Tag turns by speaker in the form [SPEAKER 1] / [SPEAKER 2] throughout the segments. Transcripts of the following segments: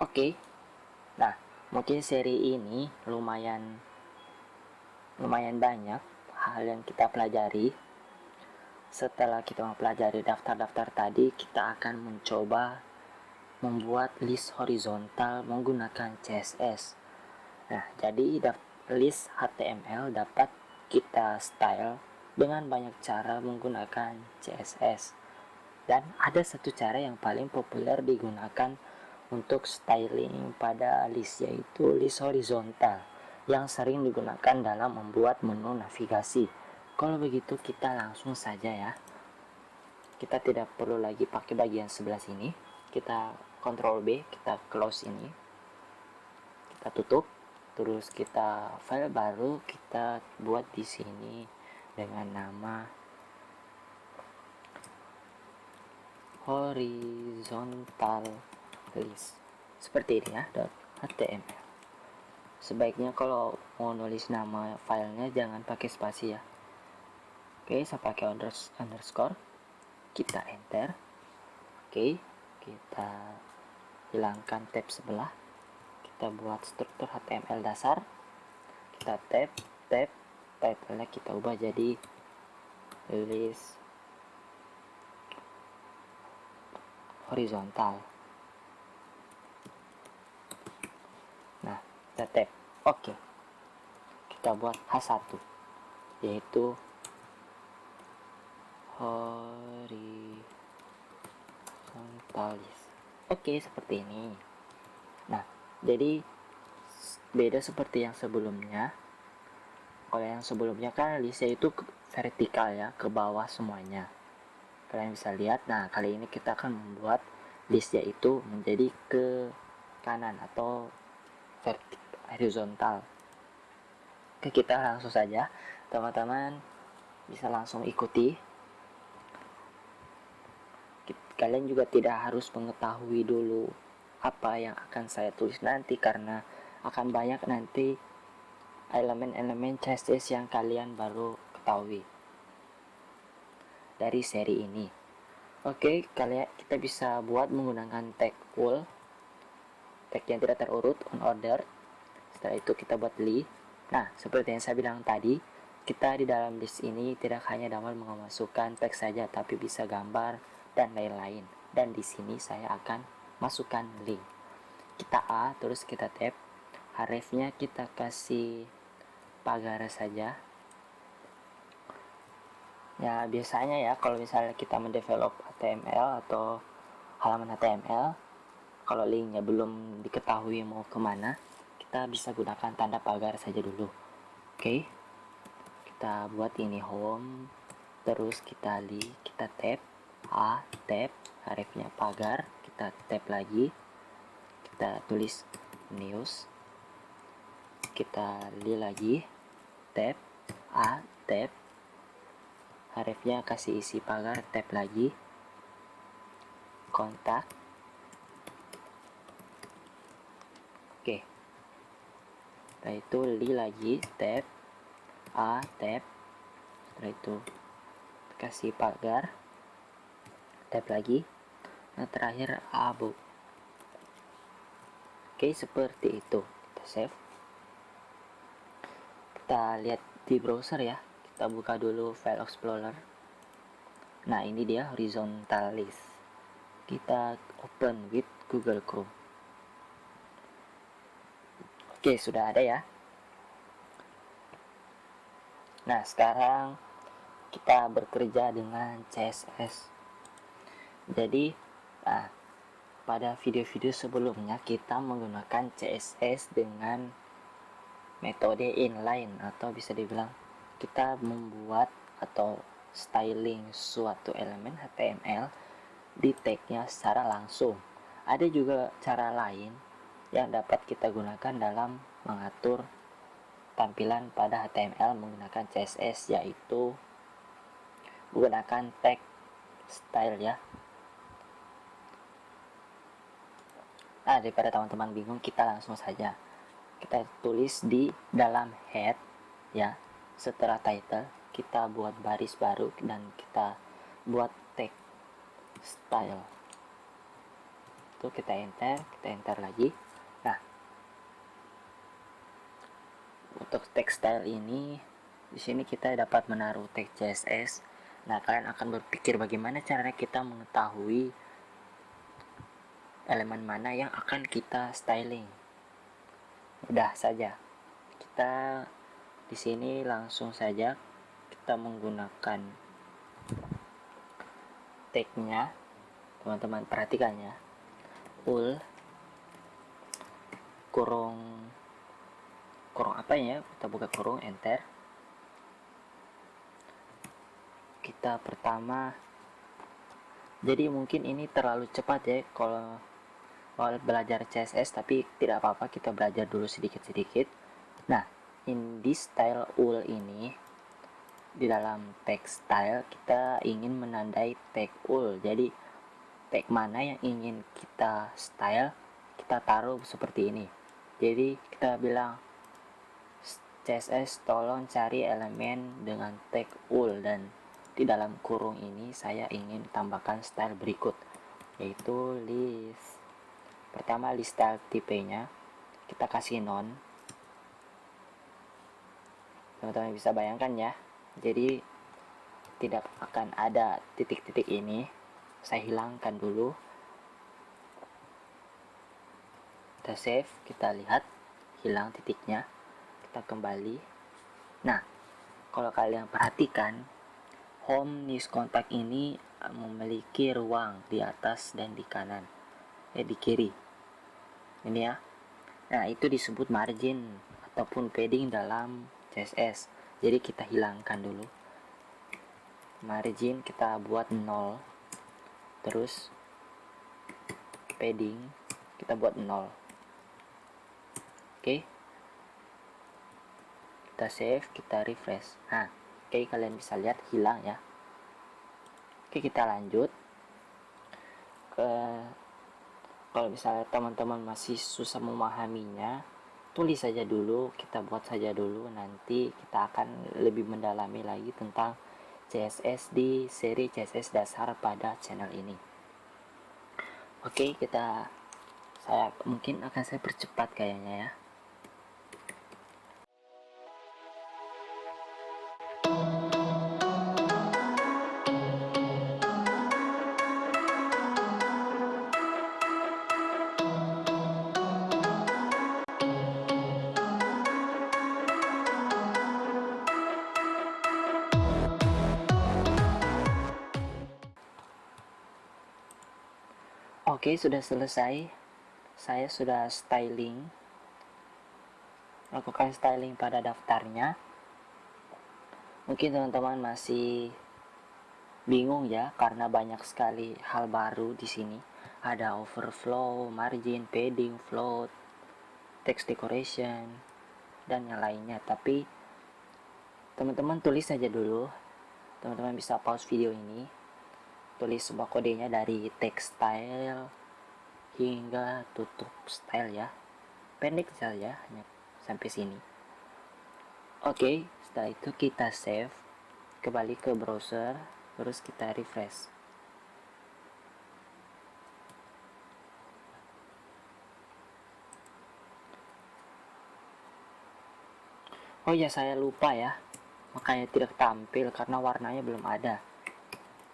[SPEAKER 1] Oke, nah mungkin seri ini lumayan banyak hal yang kita pelajari. Setelah kita mempelajari daftar-daftar tadi, kita akan mencoba membuat list horizontal menggunakan CSS. Nah, jadi list HTML dapat kita style dengan banyak cara menggunakan CSS. Dan ada satu cara yang paling populer digunakan untuk styling pada list, yaitu list horizontal yang sering digunakan dalam membuat menu navigasi. Kalau begitu kita langsung saja ya. Kita tidak perlu lagi pakai bagian sebelah sini. Kita Ctrl B, kita close ini. Kita tutup. Terus kita file baru kita buat di sini dengan nama horizontal list. Seperti ini ya, .html. Sebaiknya kalau mau nulis nama filenya jangan pakai spasi ya. Oke, saya pakai underscore. Kita enter. Oke, kita hilangkan tab sebelah. Kita buat struktur HTML dasar. Kita tab, title-nya kita ubah jadi list horizontal. Nah, kita tab. Oke. Kita buat H1 yaitu horizontal list. Oke, seperti ini. Nah, jadi beda seperti yang sebelumnya. Kalau yang sebelumnya kan listnya itu vertikal ya, ke bawah semuanya. Kalian bisa lihat. Nah, kali ini kita akan membuat listnya itu menjadi ke kanan atau horizontal. Oke, kita langsung saja. Teman-teman bisa langsung ikuti. Kalian juga tidak harus mengetahui dulu apa yang akan saya tulis nanti, karena akan banyak nanti elemen-elemen CSS yang kalian baru ketahui dari seri ini. Oke, kita bisa buat menggunakan tag full, tag yang tidak terurut, on order. Setelah itu kita buat li. Nah, seperti yang saya bilang tadi, kita di dalam list ini tidak hanya dapat memasukkan tag saja, tapi bisa gambar dan lain-lain. Dan di sini saya akan masukkan link. Kita A, terus kita tab. Hrefnya kita kasih pagar saja. Ya, biasanya ya kalau misalnya kita mendevelop HTML atau halaman HTML, kalau linknya belum diketahui mau kemana, kita bisa gunakan tanda pagar saja dulu. Oke, kita buat ini home, terus kita tab A, tab, hrefnya pagar, kita tab lagi, kita tulis news, kita lagi, tab A, tab, hrefnya kasih isi pagar, tab lagi, kontak. Oke, setelah itu lagi, tab A, tab, setelah itu kasih pagar, tab lagi, nah terakhir abu. Oke, seperti itu. Kita save. Kita lihat di browser ya. Kita buka dulu file explorer. Nah, ini dia horizontal list. Kita open with Google Chrome. Oke, sudah ada ya. Nah, sekarang kita bekerja dengan CSS. Jadi, pada video-video sebelumnya kita menggunakan CSS dengan metode inline, atau bisa dibilang kita membuat atau styling suatu elemen HTML di tagnya secara langsung. Ada juga cara lain yang dapat kita gunakan dalam mengatur tampilan pada HTML menggunakan CSS, yaitu menggunakan tag style ya. Nah, daripada teman-teman bingung, kita langsung saja kita tulis di dalam head ya. Setelah title kita buat baris baru dan kita buat tag style. itu kita enter lagi. Nah, untuk text style ini di sini kita dapat menaruh tag CSS. Nah, kalian akan berpikir bagaimana caranya kita mengetahui elemen mana yang akan kita styling. Mudah saja. Kita di sini langsung saja kita menggunakan tag-nya. Teman-teman perhatikan ya. Ul kurung apa ya? Kita buka kurung, enter. Kita pertama, jadi mungkin ini terlalu cepat ya kalau belajar CSS, tapi tidak apa-apa, kita belajar dulu sedikit-sedikit. Nah, in this style ul ini, di dalam tag style kita ingin menandai tag ul. Jadi tag mana yang ingin kita style, kita taruh seperti ini. Jadi kita bilang CSS tolong cari elemen dengan tag ul, dan di dalam kurung ini saya ingin tambahkan style berikut, yaitu list. Pertama, list style tipenya kita kasih non. Teman-teman bisa bayangkan ya, jadi tidak akan ada titik-titik ini. Saya hilangkan dulu. Kita save, kita lihat hilang titiknya. Kita kembali. Nah, kalau kalian perhatikan, home news kontak ini memiliki ruang di atas dan di kanan, di kiri ini ya. Nah, itu disebut margin ataupun padding dalam CSS. Jadi kita hilangkan dulu margin, kita buat 0, terus padding kita buat 0. Oke, kita save, kita refresh. Nah, oke, kalian bisa lihat hilang ya. Oke, kita lanjut ke, kalau misalnya teman-teman masih susah memahaminya, tulis saja dulu, kita buat saja dulu, nanti kita akan lebih mendalami lagi tentang CSS di seri CSS dasar pada channel ini. Oke, saya mungkin akan saya percepat kayaknya ya. Oke, sudah selesai. Saya sudah lakukan styling pada daftarnya. Mungkin teman-teman masih bingung ya, karena banyak sekali hal baru di sini. Ada overflow, margin, padding, float, text decoration, dan yang lainnya. Tapi teman-teman tulis saja dulu. Teman-teman bisa pause video ini, tulis sebuah kodenya dari text style hingga tutup style ya. Pendek saja, hanya sampai sini. Oke, setelah itu kita save, kembali ke browser, terus kita refresh. Oh ya, saya lupa ya, makanya tidak tampil karena warnanya belum ada.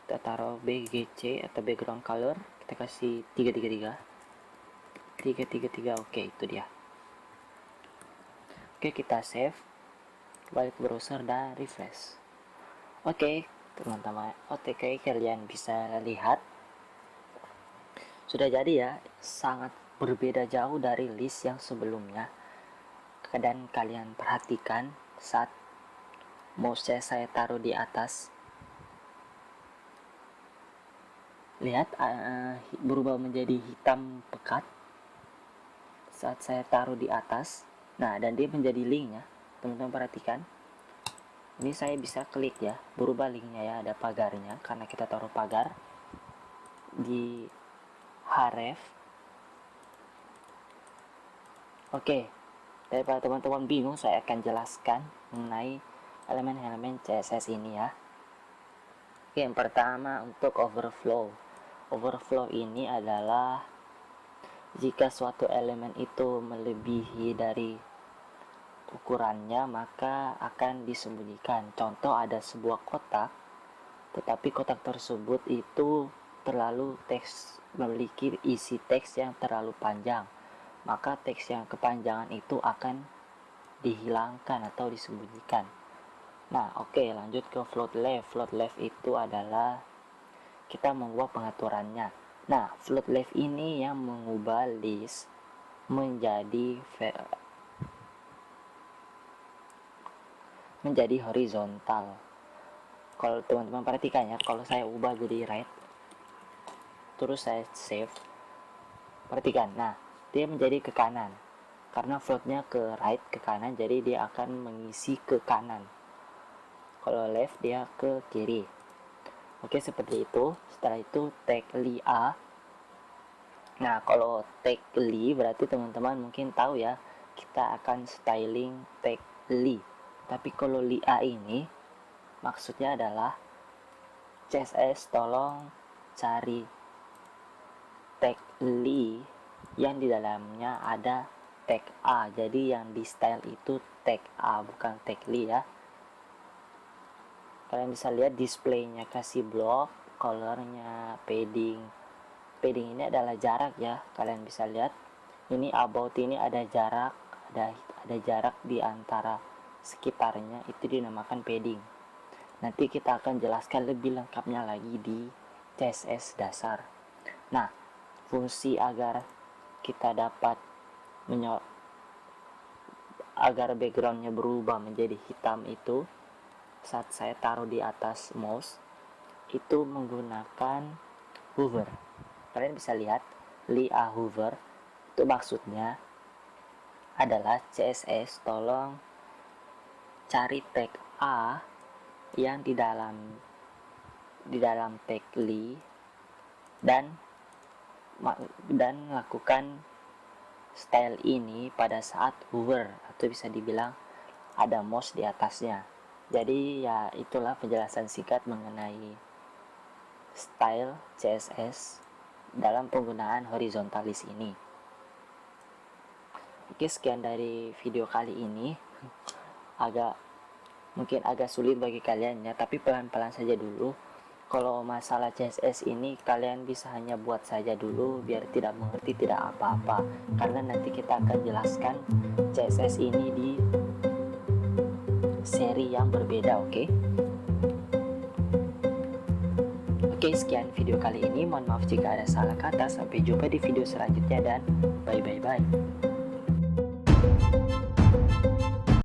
[SPEAKER 1] Kita taruh BGC atau background color, kita kasih 333. Oke, itu dia. Oke, kita save, kembali ke browser dan refresh. Oke, teman-teman, oke, kalian bisa lihat sudah jadi ya, sangat berbeda jauh dari list yang sebelumnya. Dan kalian perhatikan saat mouse saya taruh di atas, lihat berubah menjadi hitam pekat saat saya taruh di atas. Nah, dan dia menjadi link ya, teman-teman perhatikan. Ini saya bisa klik ya, berubah linknya ya, ada pagarnya karena kita taruh pagar di href. Oke, daripada teman-teman bingung, saya akan jelaskan mengenai elemen-elemen CSS ini ya. Oke, yang pertama untuk overflow. Overflow ini adalah Jika suatu elemen itu melebihi dari ukurannya, maka akan disembunyikan. Contoh, ada sebuah kotak, tetapi kotak tersebut itu memiliki isi teks yang terlalu panjang, maka teks yang kepanjangan itu akan dihilangkan atau disembunyikan. Nah, oke, lanjut ke float left. Float left itu adalah kita mengubah pengaturannya. Nah, float left ini yang mengubah list menjadi horizontal. Kalau teman-teman perhatikan ya, kalau saya ubah jadi right, terus saya save, perhatikan, nah dia menjadi ke kanan karena floatnya ke right, ke kanan, jadi dia akan mengisi ke kanan. Kalau left dia ke kiri. Oke, seperti itu. Setelah itu tag li a. Nah, kalau tag li berarti teman-teman mungkin tahu ya, kita akan styling tag li. Tapi kalau li a ini maksudnya adalah CSS tolong cari tag li yang di dalamnya ada tag a. Jadi yang di style itu tag a, bukan tag li ya. Kalian bisa lihat displaynya kasih blok, colornya padding. Padding ini adalah jarak ya. Kalian bisa lihat ini about ini ada jarak, ada jarak di antara sekitarnya, itu dinamakan padding. Nanti kita akan jelaskan lebih lengkapnya lagi di CSS dasar. Nah, fungsi agar kita dapat agar backgroundnya berubah menjadi hitam itu, saat saya taruh di atas mouse itu menggunakan hover. Kalian bisa lihat li a hover itu maksudnya adalah CSS tolong cari tag a yang di dalam tag li dan lakukan style ini pada saat hover, atau bisa dibilang ada mouse di atasnya. Jadi ya itulah penjelasan singkat mengenai style CSS dalam penggunaan horizontalis ini. Oke, sekian dari video kali ini. Mungkin agak sulit bagi kalian ya, tapi pelan-pelan saja dulu. Kalau masalah CSS ini kalian bisa hanya buat saja dulu biar tidak mengerti tidak apa-apa, karena nanti kita akan jelaskan CSS ini di seri yang berbeda. Oke, sekian video kali ini. Mohon maaf jika ada salah kata. Sampai jumpa di video selanjutnya dan bye.